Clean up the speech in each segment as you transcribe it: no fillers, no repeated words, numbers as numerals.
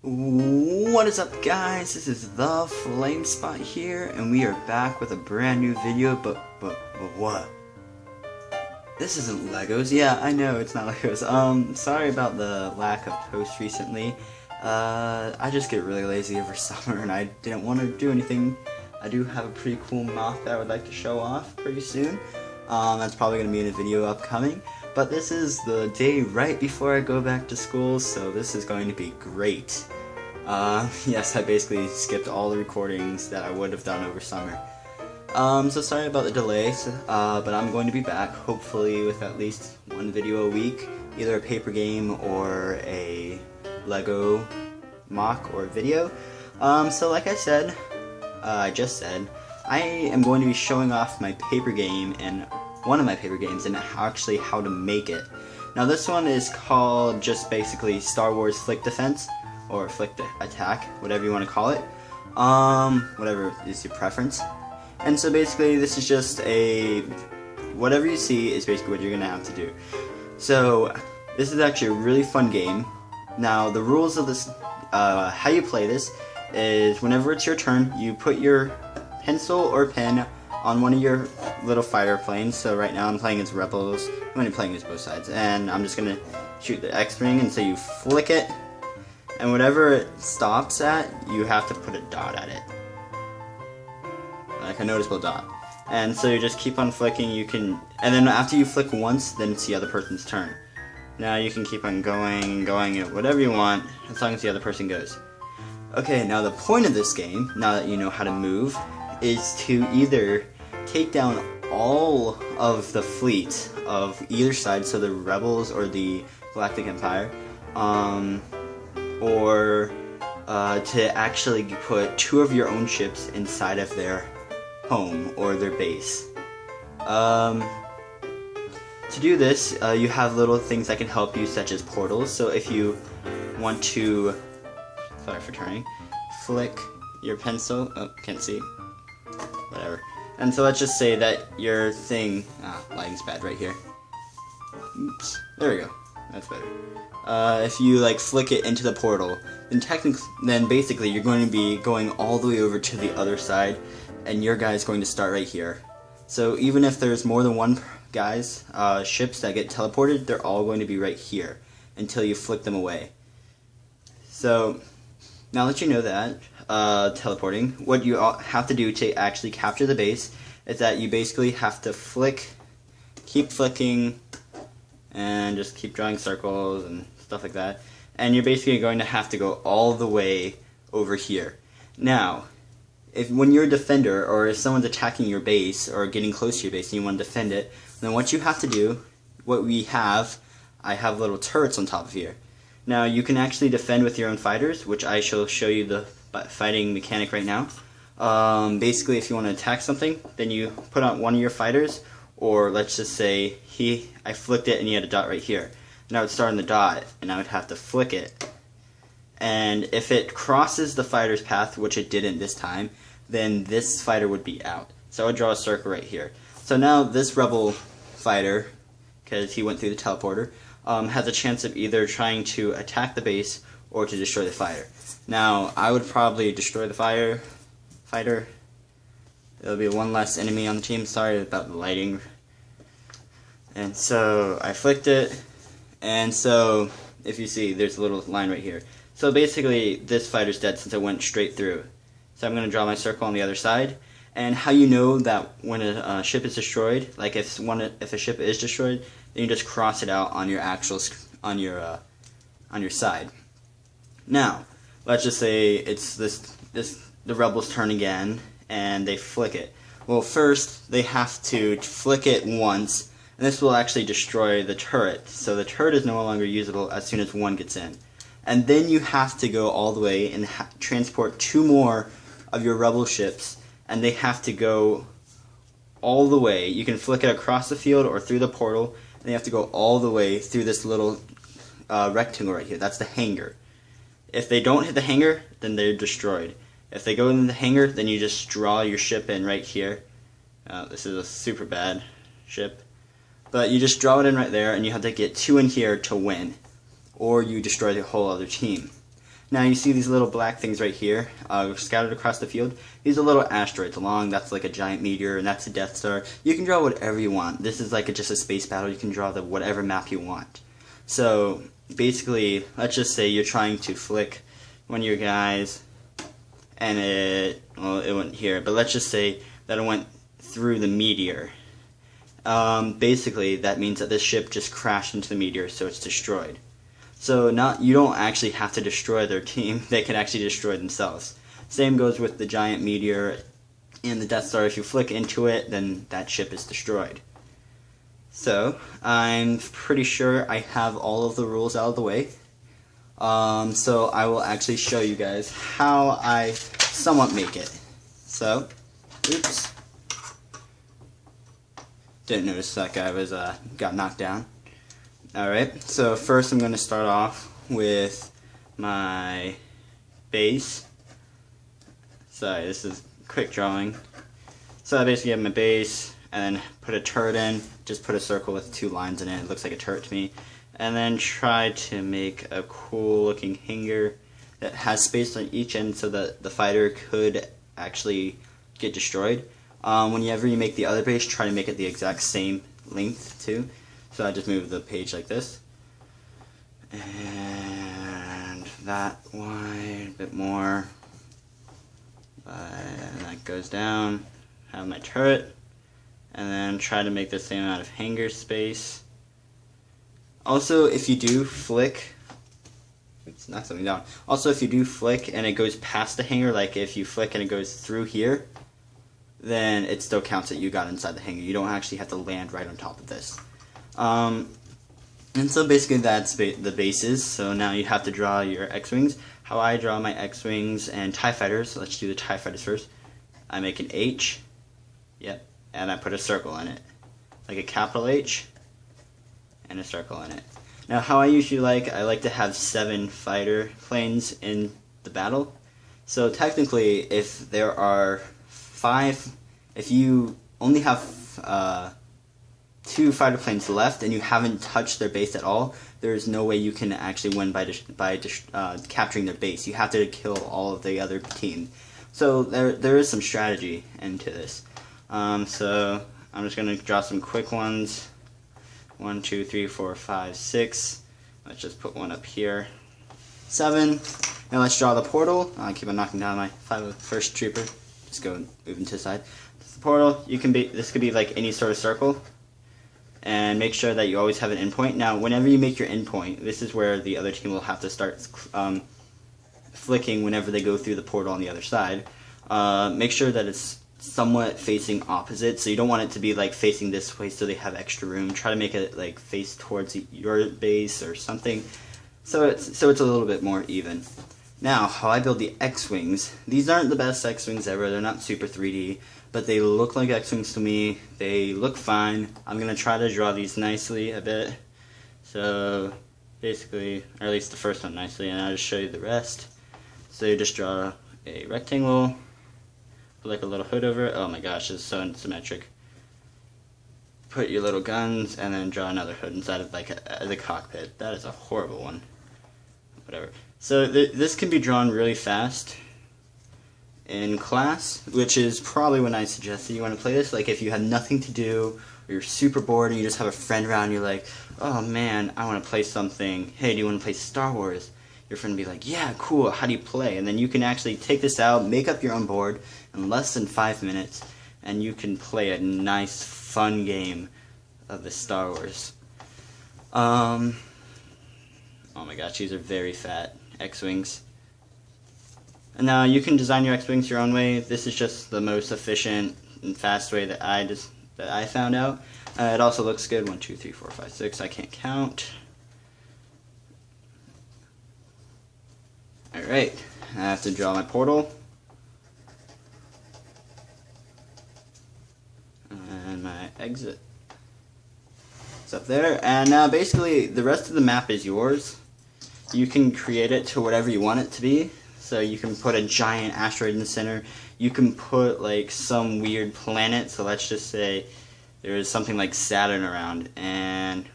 What is up, guys? This is the Flame Spot here, and we are back with a brand new video. But what? This isn't Legos. Yeah, I know it's not Legos. Sorry about the lack of posts recently. I just get really lazy over summer, and I didn't want to do anything. I do have a pretty cool mouth that I would like to show off pretty soon. That's probably going to be in a video upcoming. But this is the day right before I go back to school, so this is going to be great. Yes, I basically skipped all the recordings that I would have done over summer. So sorry about the delays, but I'm going to be back, hopefully with at least one video a week, either a paper game or a Lego mock or video. So like I said, I just said, I am going to be showing off my paper game and one of my paper games and actually how to make it. Now this one is called just basically Star Wars Flick Defense, or Flick Attack, whatever you want to call it. Whatever is your preference. And so basically this is just whatever you see is basically what you're going to have to do. So this is actually a really fun game. Now the rules of this, how you play this is whenever it's your turn, you put your pencil or pen on one of your little fighter planes. So right now I'm playing as Rebels. I'm going to be playing as both sides. And I'm just going to shoot the X-Wing, and so you flick it. And whatever it stops at, you have to put a dot at it. Like a noticeable dot. And so you just keep on flicking, and then after you flick once, then it's the other person's turn. Now you can keep on going at whatever you want, as long as the other person goes. Okay, now the point of this game, now that you know how to move, is to either take down all of the fleet of either side, so the Rebels or the Galactic Empire, or to actually put two of your own ships inside of their home or their base. To do this, you have little things that can help you, such as portals. So if you want to, sorry for turning, flick your pencil, oh, can't see, whatever. And so let's just say that your thing, lighting's bad right here. Oops, there we go, that's better. If you like flick it into the portal, then basically you're going to be going all the way over to the other side, and your guy's going to start right here. So even if there's more than one guy's ships that get teleported, they're all going to be right here until you flick them away. So now that you know that, teleporting, what you have to do to actually capture the base is that you basically have to keep flicking, and just keep drawing circles and stuff like that. And you're basically going to have to go all the way over here. Now, when you're a defender, or if someone's attacking your base or getting close to your base and you want to defend it, then what you have to do, I have little turrets on top of here. Now you can actually defend with your own fighters, which I shall show you the fighting mechanic right now. Basically, if you want to attack something, then you put on one of your fighters, or let's just say I flicked it and he had a dot right here. Now it's starting the dot, and I would have to flick it. And if it crosses the fighter's path, which it didn't this time, then this fighter would be out. So I would draw a circle right here. So now this rebel fighter, because he went through the teleporter, has a chance of either trying to attack the base or to destroy the fighter. Now I would probably destroy the fighter. There'll be one less enemy on the team. Sorry about the lighting. And so I flicked it, and so if you see, there's a little line right here. So basically this fighter's dead since it went straight through. So I'm going to draw my circle on the other side. And how you know that when a ship is destroyed, like if a ship is destroyed, then you just cross it out on your on your side. Now let's just say it's the rebels' turn again, and they flick it. Well, first they have to flick it once, and this will actually destroy the turret. So the turret is no longer usable as soon as one gets in. And then you have to go all the way and transport two more of your rebel ships, and they have to go all the way. You can flick it across the field or through the portal, and you have to go all the way through this little rectangle right here. That's the hangar. If they don't hit the hangar, then they're destroyed. If they go in the hangar, then you just draw your ship in right here. This is a super bad ship. But you just draw it in right there, and you have to get two in here to win. Or you destroy the whole other team. Now you see these little black things right here scattered across the field. These are little asteroids along. That's like a giant meteor, and that's a Death Star. You can draw whatever you want. This is like just a space battle. You can draw whatever map you want. So basically, let's just say you're trying to flick one of your guys, and it went here. But let's just say that it went through the meteor. Basically, that means that this ship just crashed into the meteor, so it's destroyed. So you don't actually have to destroy their team, they can actually destroy themselves. Same goes with the giant meteor and the Death Star. If you flick into it, then that ship is destroyed. So, I'm pretty sure I have all of the rules out of the way. So I will actually show you guys how I somewhat make it. So, oops. Didn't notice that guy got knocked down. Alright, so first I'm going to start off with my base. Sorry, this is quick drawing. So I basically have my base, and then put a turret in, just put a circle with 2 lines in it, it looks like a turret to me. And then try to make a cool looking hangar that has space on each end so that the fighter could actually get destroyed. Whenever you make the other base, try to make it the exact same length too. So I just move the page like this, and that wide, a bit more, and that goes down. Have my turret, and then try to make the same amount of hangar space. Also, if you do flick, oops, knock something down. Also, if you do flick and it goes past the hangar, like if you flick and it goes through here, then it still counts that you got inside the hangar. You don't actually have to land right on top of this. And so basically that's the bases. So now you have to draw your X-Wings. How I draw my X-Wings and TIE Fighters, let's do the TIE Fighters first. I make an H, yep, and I put a circle in it. Like a capital H, and a circle in it. Now how I usually I like to have 7 fighter planes in the battle. So technically, if there are 5, if you only have 2 fighter planes left and you haven't touched their base at all, there's no way you can actually win by capturing their base. You have to kill all of the other team. So there is some strategy into this. So I'm just going to draw some quick ones. 1, 2, 3, 4, 5, 6. Let's just put one up here. 7. Now let's draw the portal. I keep on knocking down my first trooper. Just go moving to the side. This is the portal. This could be like any sort of circle. And make sure that you always have an endpoint. Now, whenever you make your endpoint, this is where the other team will have to start flicking whenever they go through the portal on the other side. Make sure that it's somewhat facing opposite, so you don't want it to be like facing this way so they have extra room. Try to make it like face towards your base or something, so it's a little bit more even. Now, how I build the X-Wings. These aren't the best X-Wings ever. They're not super 3D, but they look like X-Wings to me. They look fine. I'm going to try to draw these nicely a bit. So, basically, or at least the first one nicely, and I'll just show you the rest. So you just draw a rectangle, put like a little hood over it. Oh my gosh, it's so unsymmetric. Put your little guns, and then draw another hood inside of like the cockpit. That is a horrible one. Whatever. So this can be drawn really fast in class, which is probably when I suggest that you want to play this. Like if you have nothing to do, or you're super bored and you just have a friend around and you're like, oh man, I want to play something. Hey, do you want to play Star Wars? Your friend will be like, yeah, cool, how do you play? And then you can actually take this out, make up your own board in less than 5 minutes, and you can play a nice, fun game of the Star Wars. Oh my gosh, these are very fat X-Wings. And now you can design your X-Wings your own way. This is just the most efficient and fast way that I found out. It also looks good. 1, 2, 3, 4, 5, 6. I can't count. Alright, I have to draw my portal. And my exit. It's up there. And now basically the rest of the map is yours. You can create it to whatever you want it to be. So you can put a giant asteroid in the center. You can put like some weird planet. So let's just say there is something like Saturn around, and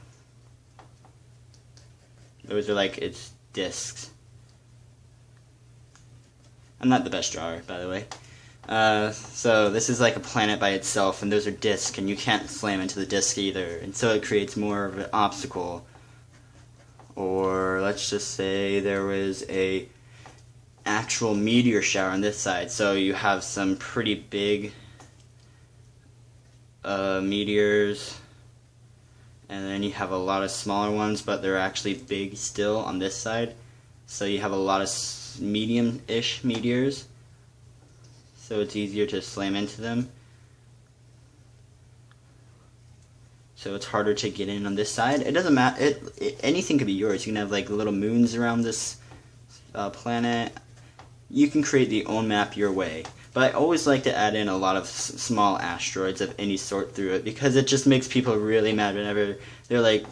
those are like its disks. I'm not the best drawer, by the way. So this is like a planet by itself, and those are discs, and you can't slam into the disc either, and so it creates more of an obstacle. Or let's just say there was a actual meteor shower on this side, so you have some pretty big meteors, and then you have a lot of smaller ones, but they're actually big still on this side, so you have a lot of medium-ish meteors, so it's easier to slam into them. So it's harder to get in on this side. It doesn't matter. Anything could be yours. You can have like little moons around this planet. You can create the own map your way. But I always like to add in a lot of small asteroids of any sort through it, because it just makes people really mad whenever they're like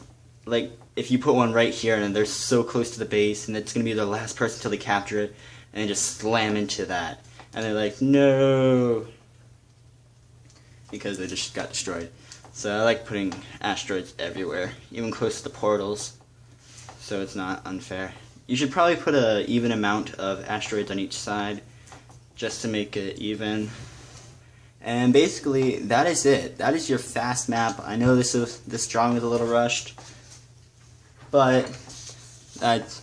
if you put one right here and they're so close to the base and it's going to be the last person until they capture it, and they just slam into that. And they're like, no, because they just got destroyed. So I like putting asteroids everywhere, even close to the portals, so it's not unfair. You should probably put an even amount of asteroids on each side, just to make it even. And basically, that is it. That is your fast map. I know this drawing was a little rushed, but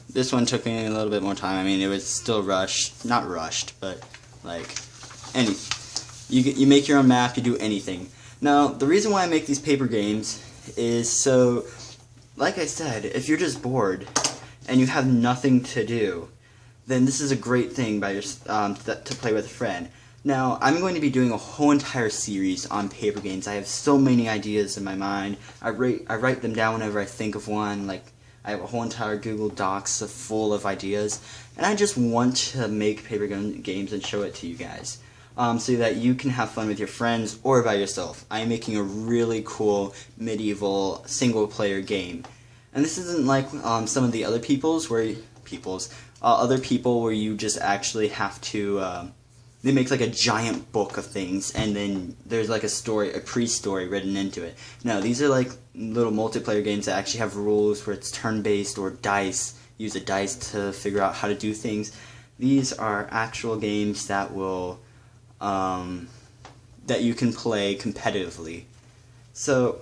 this one took me a little bit more time. I mean, it was still rushed, not rushed, but like you make your own map. You do anything. Now, the reason why I make these paper games is so, like I said, if you're just bored and you have nothing to do, then this is a great thing to play with a friend. Now, I'm going to be doing a whole entire series on paper games. I have so many ideas in my mind. I write them down whenever I think of one. Like, I have a whole entire Google Docs full of ideas, and I just want to make paper games and show it to you guys. So that you can have fun with your friends or by yourself. I am making a really cool medieval single-player game, and this isn't like some of the other other people where you just actually have to. They make like a giant book of things, and then there's like a pre-story written into it. No, these are like little multiplayer games that actually have rules where it's turn-based or dice. Use a dice to figure out how to do things. These are actual games that will. That you can play competitively. So,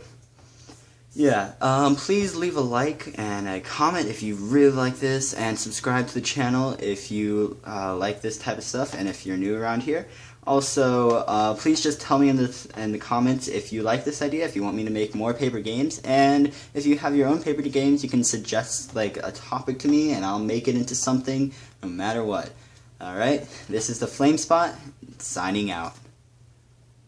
yeah, please leave a like and a comment if you really like this, and subscribe to the channel if you like this type of stuff and if you're new around here. Also, please just tell me in the comments if you like this idea, if you want me to make more paper games, and if you have your own paper games, you can suggest like a topic to me and I'll make it into something no matter what. Alright, this is the Flame Spot, signing out.